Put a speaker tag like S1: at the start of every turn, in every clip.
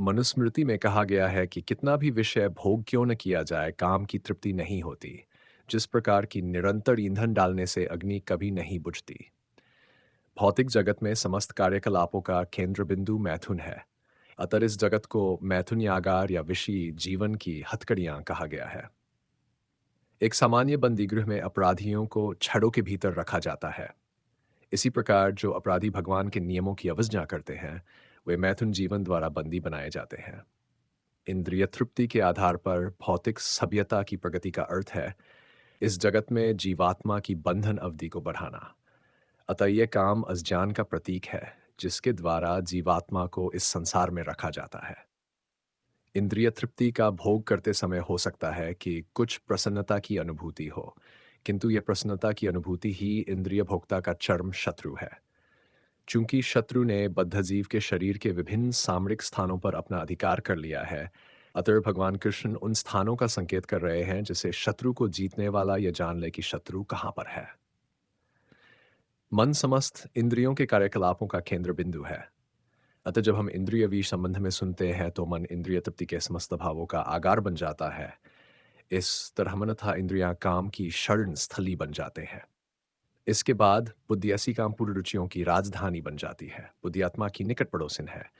S1: मनुस्मृति में कहा गया है कि कितना भी विषय भोग क्यों न किया जाए, काम की तृप्ति नहीं होती। जिस प्रकार की निरंतर ईंधन डालने से अग्नि कभी नहीं बुझती। भौतिक जगत में समस्त कार्यकलापों का केंद्र बिंदु मैथुन है। अतः इस जगत को मैथुन यागार या विषी जीवन की हथकड़ियां कहा गया है। एक सामान्य बंदीगृह में अपराधियों को छड़ों के भीतर रखा जाता है। इसी प्रकार जो अपराधी भगवान के नियमों की अवज्ञा करते हैं, वे मैथुन जीवन द्वारा बंदी बनाए जाते हैं। इंद्रिय तृप्ति के आधार पर भौतिक सभ्यता की प्रगति का अर्थ है इस जगत में जीवात्मा की बंधन अवधि को बढ़ाना। अतः यह काम अज्ञान का प्रतीक है, जिसके द्वारा जीवात्मा को इस संसार में रखा जाता है। इंद्रिय तृप्ति का भोग करते समय हो सकता है कि कुछ प्रसन्नता की अनुभूति हो, किंतु यह प्रसन्नता की अनुभूति ही इंद्रिय भोक्ता का चरम शत्रु है। चूंकि शत्रु ने बद्धजीव के शरीर के विभिन्न सामरिक स्थानों पर अपना अधिकार कर लिया है, अतः भगवान कृष्ण उन स्थानों का संकेत कर रहे हैं जिसे शत्रु को जीतने वाला यह जान ले कि शत्रु कहाँ पर है। मन समस्त इंद्रियों के कार्यकलापों का केंद्र बिंदु है। अतः जब हम इंद्रिय वी संबंध में सुनते हैं तो मन इंद्रिय तृप्ति के समस्त भावों का आगार बन जाता है। इस तरह मन तथा इंद्रियां काम की शरण स्थली बन जाते हैं। इसके बाद बुद्धि ऐसी काम पूर्ण रुचियों की राजधानी बन जाती है। बुद्धि आत्मा की निकट पड़ोसिन है।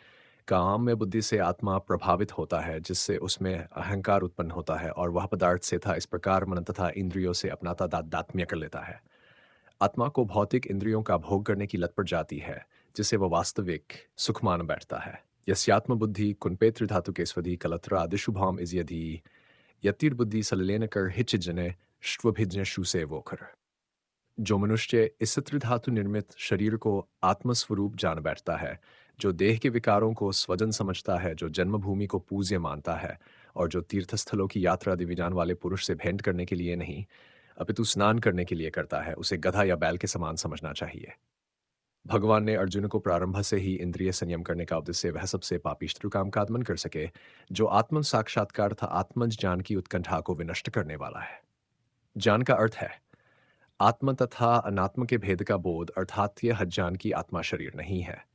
S1: काम में बुद्धि से आत्मा प्रभावित होता है, जिससे उसमें अहंकार उत्पन्न होता है और वह पदार्थ से था इस प्रकार मन तथा इंद्रियों से अपना तादात्म्य कर लेता है। आत्मा को भौतिक इंद्रियों का भोग करने की लत पड़ जाती है, जिसे वह वास्तविक सुख मान बैठता है। यस्यात्म बुद्धि कुंपेत्र धातु के स्वधि कलत्रा दिशुभाम इज यदि यतिर्बुद्धि सलिलेन कर हिच जने श्वभिज्ञ शूसे वोखर। जो मनुष्य इस धातु निर्मित शरीर को आत्मस्वरूप जान बैठता है, जो देह के विकारों को स्वजन समझता है, जो जन्मभूमि को पूज्य मानता है और जो तीर्थस्थलों की यात्रा दिव्यजान वाले पुरुष से भेंट करने के लिए नहीं अपितु स्नान करने के लिए करता है, उसे गधा या बैल के समान समझना चाहिए। भगवान ने अर्जुन को प्रारंभ से ही इंद्रिय संयम करने का उद्देश्य वह सबसे पापिष्ट काम का आत्मन कर सके, जो आत्म साक्षात्कार तथा आत्मज ज्ञान की उत्कंठा को विनष्ट करने वाला है। ज्ञान का अर्थ है आत्म तथा अनात्म के भेद का बोध, अर्थात यह ज्ञान की आत्मा शरीर नहीं है।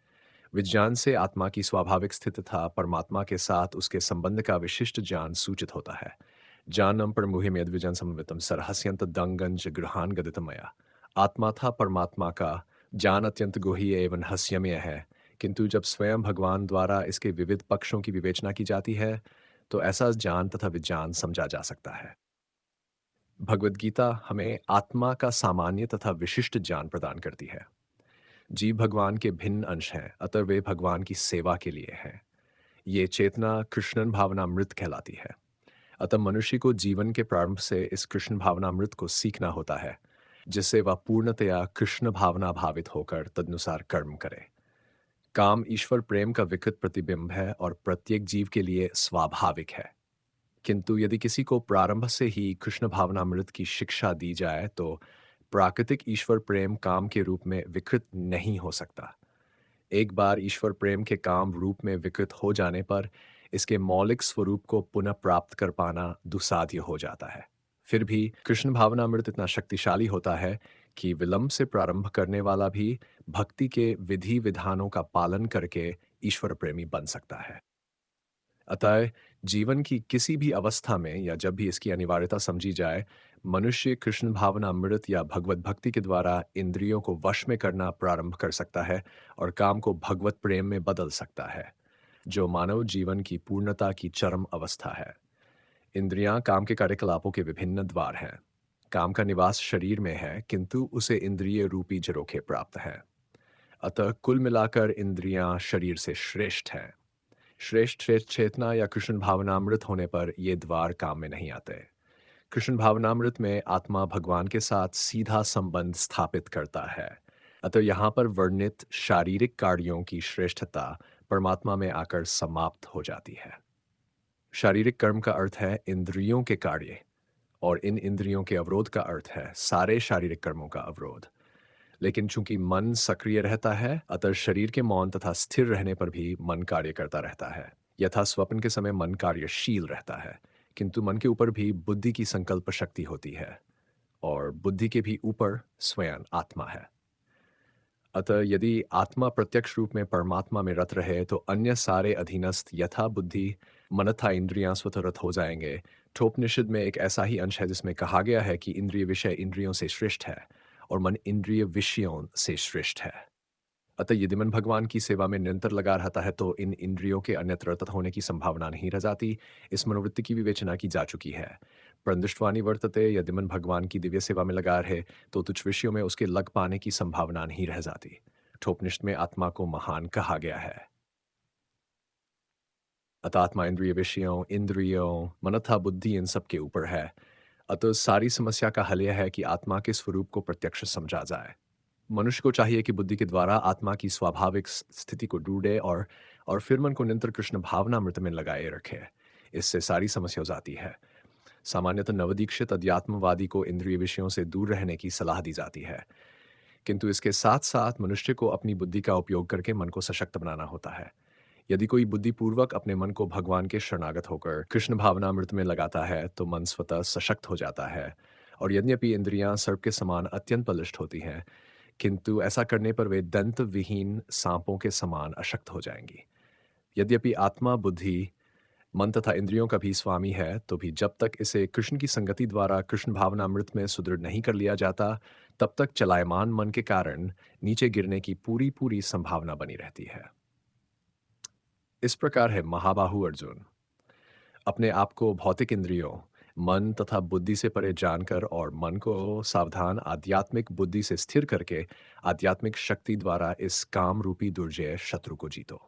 S1: विज्ञान से आत्मा की स्वाभाविक स्थिति तथा परमात्मा के साथ उसके संबंध का विशिष्ट ज्ञान सूचित होता है। जानम पर मुहिमेद विजन समवितम सरहस्यंत दंगंज गृहान गदितमया। आत्मा था परमात्मा का ज्ञान अत्यंत गुह्य एवं हस्यमय है, किंतु जब स्वयं भगवान द्वारा इसके विविध पक्षों की विवेचना की जाती है, तो ऐसा ज्ञान तथा विज्ञान समझा जा सकता है। भगवद गीता हमें आत्मा का सामान्य तथा विशिष्ट ज्ञान प्रदान करती है। जीव भगवान के भिन्न अंश हैं, अतः वे भगवान की सेवा के लिए हैं। ये चेतना कृष्णन भावनामृत कहलाती है। अतः मनुष्य को जीवन के प्रारंभ से इस कृष्ण भावनामृत को सीखना होता है, जिससे वह पूर्णतया कृष्ण भावना भावित होकर तदनुसार कर्म करे। काम ईश्वर प्रेम का विकृत प्रतिबिंब है और प्रत्येक जीव के लिए स्वाभाविक है। किंतु यदि किसी को प्रारंभ से ही कृष्ण भावनामृत की शिक्षा दी जाए तो प्राकृतिक ईश्वर प्रेम काम के रूप में विकृत नहीं हो सकता। एक बार ईश्वर प्रेम के काम रूप में विकृत हो जाने पर इसके मौलिक स्वरूप को पुनः प्राप्त कर पाना दुस्साध्य हो जाता है। फिर भी कृष्ण भावनामृत इतना शक्तिशाली होता है कि विलंब से प्रारंभ करने वाला भी भक्ति के विधि विधानों का पालन करके ईश्वर प्रेमी बन सकता है। अतः जीवन की किसी भी अवस्था में या जब भी इसकी अनिवार्यता समझी जाए, मनुष्य कृष्ण भावना अमृत या भगवत भक्ति के द्वारा इंद्रियों को वश में करना प्रारंभ कर सकता है और काम को भगवत प्रेम में बदल सकता है, जो मानव जीवन की पूर्णता की चरम अवस्था है। इंद्रियां काम के कार्यकलापों के विभिन्न द्वार हैं। काम का निवास शरीर में है, किंतु उसे इंद्रिय रूपी झरोखे प्राप्त है। अतः कुल मिलाकर इंद्रियां शरीर से श्रेष्ठ हैं। श्रेष्ठ श्रेष्ठ चेतना या कृष्ण भावनामृत होने पर ये द्वार काम में नहीं आते। कृष्ण भावनामृत में आत्मा भगवान के साथ सीधा संबंध स्थापित करता है। अतः यहाँ पर वर्णित शारीरिक कार्यों की श्रेष्ठता परमात्मा में आकर समाप्त हो जाती है। शारीरिक कर्म का अर्थ है इंद्रियों के कार्य, और इन इंद्रियों के अवरोध का अर्थ है सारे शारीरिक कर्मों का अवरोध। लेकिन चूंकि मन सक्रिय रहता है, अतः शरीर के मौन तथा स्थिर रहने पर भी मन कार्य करता रहता है। यथा स्वप्न के समय मन कार्यशील रहता है, किंतु मन के ऊपर भी बुद्धि की संकल्प शक्ति होती है और बुद्धि के भी ऊपर स्वयं आत्मा है। अतः यदि आत्मा प्रत्यक्ष रूप में परमात्मा में रत रहे तो अन्य सारे अधीनस्थ यथा बुद्धि मनथा इंद्रियां स्वतरत हो जाएंगे। ठोपनिषद में एक ऐसा ही अंश है जिसमें कहा गया है कि इंद्रिय विषय इंद्रियों से श्रेष्ठ है और मन इंद्रिय विषयों से श्रेष्ठ है। अतः यदि मन भगवान की सेवा में निरंतर लगा रहता है तो इन इंद्रियों के अन्यत्र रत होने की संभावना नहीं रह जाती। इस मनोवृत्ति की विवेचना की जा चुकी है। परंदुष्टवानी वर्तते, यदि मन भगवान की दिव्य सेवा में लगा रहे तो तुच्छ विषयों में उसके लग पाने की संभावना नहीं रह जाती। ठोपनिषद में आत्मा को महान कहा गया है। अतः आत्मा इंद्रिय विषयों, इंद्रियों, मनथा बुद्धि इन सब के ऊपर है। अतः सारी समस्या का हल यह है कि आत्मा के स्वरूप को प्रत्यक्ष समझा जाए। मनुष्य को चाहिए कि बुद्धि के द्वारा आत्मा की स्वाभाविक स्थिति को ढूंढे और फिर मन को निरंतर कृष्ण भावनामृत में लगाए रखे। इससे सारी समस्या हो जाती है। सामान्यतः नवदीक्षित अध्यात्मवादी को इंद्रिय विषयों से दूर रहने की सलाह दी जाती है, किंतु इसके साथ साथ मनुष्य को अपनी बुद्धि का उपयोग करके मन को सशक्त बनाना होता है। यदि कोई बुद्धिपूर्वक अपने मन को भगवान के शरणागत होकर कृष्ण भावनामृत में लगाता है तो मन स्वतः सशक्त हो जाता है। और यद्यपि इंद्रियां सर्प के समान अत्यंत बलिष्ठ होती हैं, किंतु ऐसा करने पर वे दंत विहीन सांपों के समान अशक्त हो जाएंगी। यद्यपि आत्मा बुद्धि मन तथा इंद्रियों का भी स्वामी है, तो भी जब तक इसे कृष्ण की संगति द्वारा कृष्ण भावनामृत में सुदृढ़ नहीं कर लिया जाता, तब तक चलायमान मन के कारण नीचे गिरने की पूरी पूरी संभावना बनी रहती है। इस प्रकार है महाबाहु अर्जुन, अपने आप को भौतिक इंद्रियों, मन तथा बुद्धि से परे जानकर और मन को सावधान आध्यात्मिक बुद्धि से स्थिर करके आध्यात्मिक शक्ति द्वारा इस काम रूपी दुर्जय शत्रु को जीतो।